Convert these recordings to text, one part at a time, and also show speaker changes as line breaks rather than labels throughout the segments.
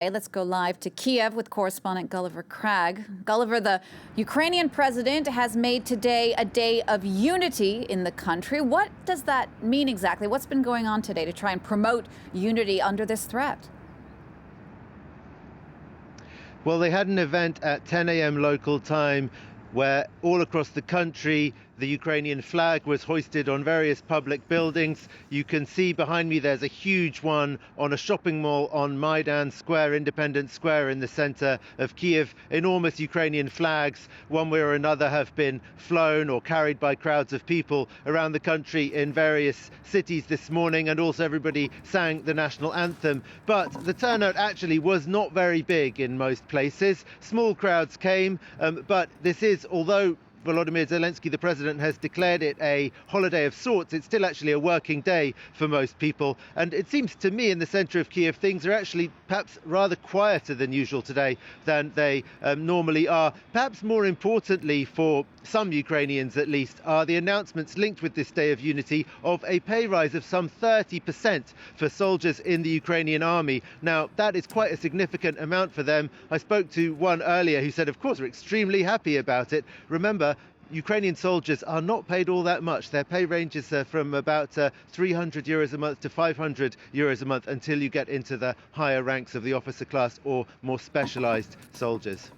Let's go live to Kyiv with correspondent Gulliver Cragg. Gulliver, the Ukrainian president has made today a day of unity in the country. What does that mean exactly? What's been going on today to try and promote unity under this threat?
Well, they had an event at 10 a.m. local time where all across the country the Ukrainian flag was hoisted on various public buildings. You can see behind me there's a huge one on a shopping mall on Maidan Square, Independence Square in the center of Kyiv. Enormous Ukrainian flags, one way or another, have been flown or carried by crowds of people around the country in various cities this morning, and also everybody sang the national anthem. But the turnout actually was not very big in most places. Small crowds came, but this is, although Volodymyr Zelensky, the president, has declared it a holiday of sorts, it's still actually a working day for most people. And it seems to me in the centre of Kyiv things are actually perhaps rather quieter than usual today than they normally are. Perhaps more importantly, for some Ukrainians at least, are the announcements linked with this day of unity of a pay rise of some 30% for soldiers in the Ukrainian army. Now, that is quite a significant amount for them. I spoke to one earlier who said, of course, we're extremely happy about it. Remember, Ukrainian soldiers are not paid all that much. Their pay ranges from about 300 euros a month to 500 euros a month until you get into the higher ranks of the officer class or more specialized soldiers.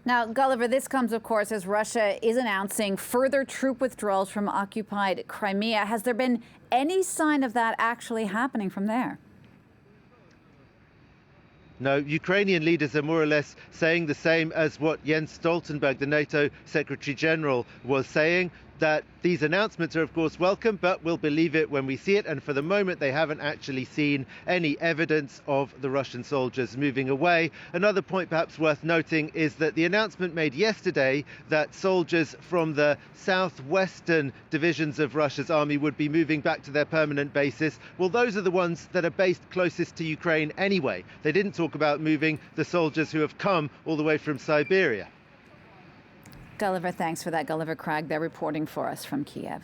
Now, Gulliver, this comes, of course, as Russia is announcing further troop withdrawals from occupied Crimea. Has there been any sign of that actually happening from there?
No, Ukrainian leaders are more or less saying the same as what Jens Stoltenberg, the NATO Secretary General, was saying, that these announcements are, of course, welcome, but we'll believe it when we see it. And for the moment, they haven't actually seen any evidence of the Russian soldiers moving away. Another point perhaps worth noting is that the announcement made yesterday that soldiers from the southwestern divisions of Russia's army would be moving back to their permanent bases. Well, those are the ones that are based closest to Ukraine anyway. They didn't talk about moving the soldiers who have come all the way from Siberia.
Gulliver, thanks for that. Gulliver Cragg there reporting for us from Kyiv.